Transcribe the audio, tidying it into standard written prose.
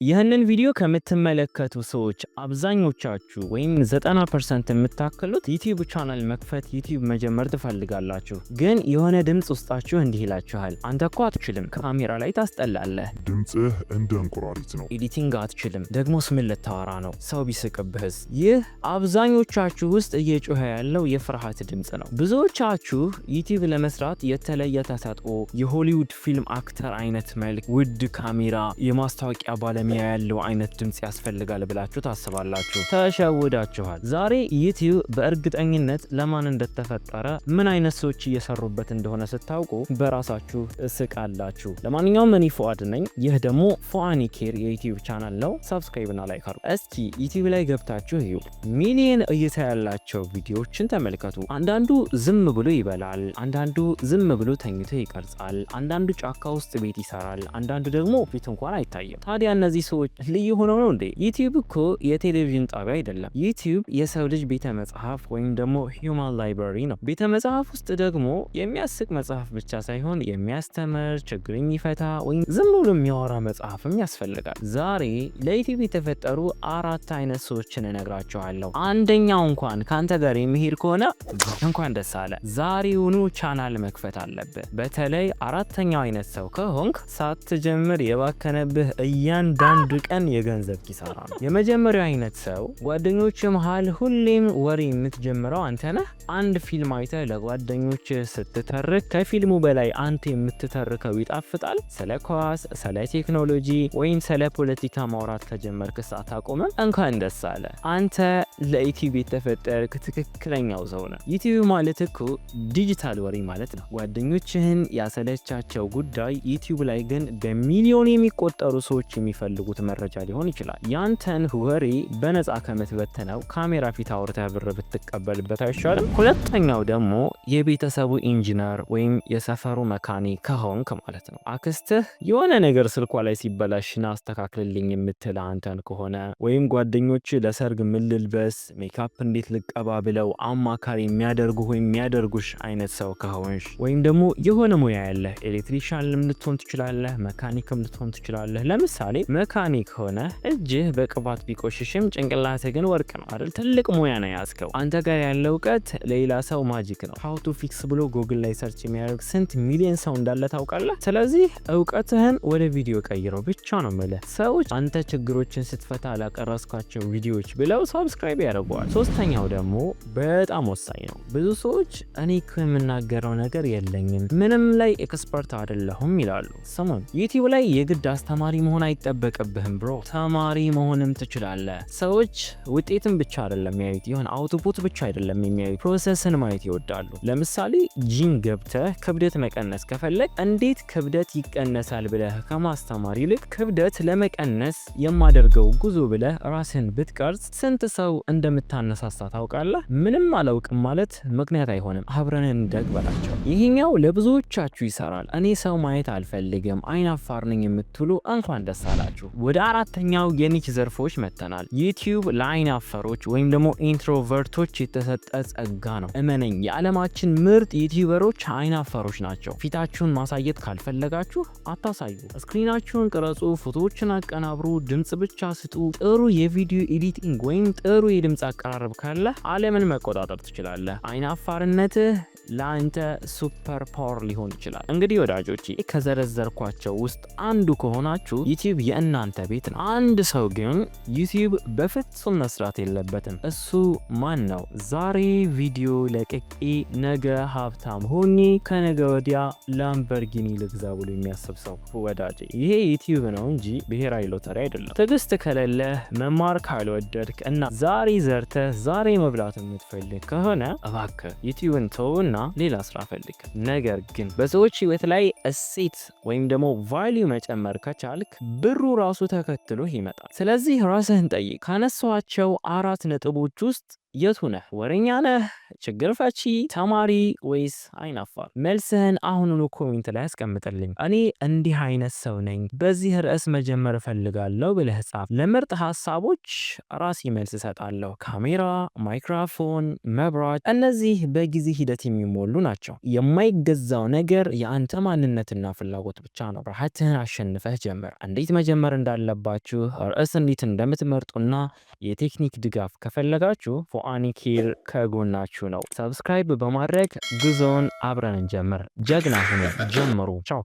ይህንን ቪዲዮ ከምትመለከቱ ሰዎች አብዛኞቻችሁ ወይም 90% የምታክሉት ዩቲዩብ ቻናል መክፈት ዩቲዩብ መጀመር ትፈልጋላችሁ። ግን የሆነ ድምጽ ውስጣችሁ እንዲህ ይላችኋል፣ አንተ እኮ አትችልም፣ ካሜራ ላይ ታስጠላለህ፣ ድምጽህ እንደ እንቁራሪት ነው፣ ኤዲቲንግ አትችልም፣ ደግሞስ ምን ልታወራ ነው፣ ሰው ቢስቅብህስ? ይህ አብዛኞቻችሁ ውስጥ እየጮኸ ያለው የፍርሃት ድምጽ ነው። ብዙዎቻችሁ ዩቲዩብ ለመስራት የተለየ ተሰጥኦ፣ የሆሊውድ ፊልም አክተር አይነት መልክ፣ ውድ ካሜራ፣ የማስታወቂያ ባለ ያለው አይነት ድምጽ ያስፈልጋል ብላችሁ ታስባላችሁ። ተሸውዳችኋል። ዛሬ ዩቲዩብ በእርግጠኝነት ለማን እንደተፈጠረ ምን አይነት ሰዎች እየሰሩበት እንደሆነ ስታውቁ በራሳችሁ እስቃላችሁ። ለማንኛውም እኔ ፉአድ ነኝ። ይህ ደግሞ ፉአኒ ኬር የዩቲዩብ ቻናል ነው። ሰብስክራይብ እና ላይክ አድርጉ። እስኪ ዩቲዩብ ላይ ገብታችሁ እዩ። ሚሊየን እይታ ያላቸው ቪዲዮዎችን ተመልከቱ። አንዳንዱ ዝም ብሎ ይበላል፣ አንዳንዱ ዝም ብሎ ተኝቶ ይቀርጻል፣ አንዳንዱ ጫካ ውስጥ ቤት ይሰራል፣ አንዳንዱ ደግሞ ፊት እንኳን አይታይም። ታዲያ እነዚህ ሰዎች ልዩ ሆነው ነው እንዴ? ዩቲዩብ እኮ የቴሌቪዥን ጣቢያ አይደለም። ዩቲዩብ የሰው ልጅ ቤተ መጽሐፍ ወይም ደግሞ ሂውማን ላይብረሪ ነው። ቤተ መጽሐፍ ውስጥ ደግሞ የሚያስቅ መጽሐፍ ብቻ ሳይሆን የሚያስተምር፣ ችግር የሚፈታ ወይም ዝም ብሎ የሚያወራ መጽሐፍም ያስፈልጋል። ዛሬ ለዩቲዩብ የተፈጠሩ 4 አይነት ሰዎችን እነግራቸዋለሁ። አንደኛው እንኳን ካንተ ጋር የሚሄድ ከሆነ እንኳን ደስ አለ። ዛሬውኑ ቻናል መክፈት አለብህ። በተለይ 4ኛው አይነት ሰው ከሆንክ ሳትጀምር የባከነብህ እያንዳንዱ ቀን የገንዘብ ኪሳራ ነው። የመጀመሪያው አይነት ሰው ጓደኞች መሃል ሁሌም ወሬ የምትጀምረው አንተ ነህ። አንድ ፊልም አይተህ ለጓደኞች ስትተርክ ከፊልሙ በላይ አንተ የምትተርከው ይጣፍጣል። ስለ ኳስ፣ ስለ ቴክኖሎጂ ወይም ስለ ፖለቲካ ማውራት ከጀመርክ አታቆምም። እንኳን ደስ አለ። አንተ ለዩቲዩብ የተፈጠርክ ትክክለኛው ሰው ነህ። ዩቲዩብ ማለት እኮ ዲጂታል ወሬ ማለት ነው። ጓደኞችህን ያሰለቻቸው ጉዳይ ዩቲዩብ ላይ ግን በሚሊዮን የሚቆጠሩ ሰዎች የሚፈልጉት መረጃ ሊሆን ይችላል። ያንተን ወሬ በነፃ ከምትበተነው ካሜራ ፊት አውርተህ ብር ብትቀበልበት አይሻልም? ሁለተኛው ደግሞ የቤተሰቡ ኢንጂነር ወይም የሰፈሩ መካኒክ ከሆንክ ማለት ነው። አክስትህ የሆነ ነገር ስልኳ ላይ ሲበላሽና አስተካክልልኝ የምትል አንተን ከሆነ ወይም ጓደኞች ለሰርግ ምን ልልበስ፣ ሜካፕ እንዴት ልቀባ ብለው አማካሪ የሚያደርጉ ወይም የሚያደርጉሽ አይነት ሰው ከሆንሽ ወይም ደግሞ የሆነ ሙያ ያለህ ኤሌክትሪሻን ልትሆን ትችላለህ፣ መካኒክም ልትሆን ትችላለህ። ለምሳሌ መካኒክ ሆነ እጅህ በቅባት ቢቆሽሽም ጭንቅላትህ ግን ወርቅ ነው አይደል? ትልቅ ሙያ ነው ያዝከው። አንተ ጋር ያለው እውቀት ሌላ ሰው ማጂክ ነው። ሃው ቱ ፊክስ ብሎ ጉግል ላይ ሰርች የሚያደርግ ስንት ሚሊዮን ሰው እንዳለ ታውቃለህ? ስለዚህ እውቀትህን ወደ ቪዲዮ ቀይረው ብቻ ነው የምልህ። ሰዎች አንተ ችግሮችን ስትፈታ ላቀረስኳቸው ቪዲዮዎች ብለው ሰብስክራይብ ያደርገዋል። ሶስተኛው ደግሞ በጣም ወሳኝ ነው። ብዙ ሰዎች እኔ የምናገረው ነገር የለኝም፣ ምንም ላይ ኤክስፐርት አይደለሁም ይላሉ። ስሙን ዩቲዩብ ላይ የግድ አስተማሪ መሆን አይጠበቅብህም ብሮ፣ ተማሪ መሆንም ትችላለህ። ሰዎች ውጤትን ብቻ አይደለም የሚያዩት፣ የሆነ አውትፑት ብቻ አይደለም የሚያዩት፣ ፕሮሰስን ማየት ይወዳሉ። ለምሳሌ ጂም ገብተህ ክብደት መቀነስ ከፈለግ እንዴት ክብደት ይቀነሳል ብለህ ከማስተማር ይልቅ ክብደት ለመቀነስ የማደርገው ጉዞ ብለህ ራስህን ብትቀርጽ ስንት ሰው እንደምታነሳሳ ታውቃለህ? ምንም አላውቅም ማለት ምክንያት አይሆንም። አብረን እንደግ በላቸው። ይሄኛው ለብዙዎቻችሁ ይሰራል። እኔ ሰው ማየት አልፈልግም፣ አይናፋር ነኝ የምትሉ እንኳን ደስ አላችሁ። ወደ 4ኛው የኒች ዘርፎች መተናል። ዩቲዩብ ለአይን አፈሮች ወይም ደግሞ ኢንትሮቨርቶች የተሰጠ ጸጋ ነው። እመነኝ፣ የዓለማችን ምርጥ ዩቲዩበሮች አይን አፈሮች ናቸው። ፊታችሁን ማሳየት ካልፈለጋችሁ አታሳዩ። ስክሪናችሁን ቅረጹ፣ ፎቶዎችን አቀናብሩ፣ ድምጽ ብቻ ስጡ። ጥሩ የቪዲዮ ኤዲቲንግ ወይም ጥሩ የድምጽ አቀራረብ ካለ ዓለምን መቆጣጠር ትችላለህ። አይን አፋርነትህ ለአንተ ሱፐር ፓወር ሊሆን ይችላል። እንግዲህ ወዳጆቼ ከዘረዘርኳቸው ውስጥ አንዱ ከሆናችሁ ዩቲዩብ የእናንተ ቤት ነው። አንድ ሰው ግን ዩቲዩብ በፍጹም መስራት የለበትም። እሱ ማን ነው? ዛሬ ቪዲዮ ለቅቄ ነገ ሀብታም ሆኜ ከነገ ወዲያ ላምበርጊኒ ልግዛ ብሎ የሚያስብ ሰው ወዳጄ፣ ይሄ ዩቲዩብ ነው እንጂ ብሔራዊ ሎተሪ አይደለም። ትዕግስት ከሌለህ፣ መማር ካልወደድክ እና ዛሬ ዘርተህ ዛሬ መብላት የምትፈልግ ከሆነ እባክህ ዩቲዩብን ተውና ሌላ ስራ ፈልግ። ነገር ግን በሰዎች ህይወት ላይ እሴት ወይም ደግሞ ቫልዩ መጨመር ከቻልክ ብሩ ራሱ ተከትሎ ይመጣል። ስለዚህ ራስህን ጠይቅ። ካነሷቸው 4 ነጥቦች ውስጥ የቱ ነህ? ወሬኛ ነህ? ችግር ፈቺ? ተማሪ ወይስ አይናፋር? መልስህን አሁኑኑ ኮሜንት ላይ አስቀምጥልኝ። እኔ እንዲህ አይነት ሰው ነኝ፣ በዚህ ርዕስ መጀመር እፈልጋለሁ ብለህ ጻፍ። ለምርጥ ሀሳቦች ራሴ መልስ እሰጣለሁ። ካሜራ፣ ማይክሮፎን፣ መብራት፣ እነዚህ በጊዜ ሂደት የሚሞሉ ናቸው። የማይገዛው ነገር የአንተ ማንነትና ፍላጎት ብቻ ነው። ፍርሃትህን አሸንፈህ ጀምር። እንዴት መጀመር እንዳለባችሁ፣ ርዕስ እንዴት እንደምትመርጡና የቴክኒክ ድጋፍ ከፈለጋችሁ ፎአኒኬር ከጎናችሁ ነው። ሰብስክራይብ በማድረግ ጉዞውን አብረን እንጀምር። ጀግና ሁኑ። ጀምሩ። ቻው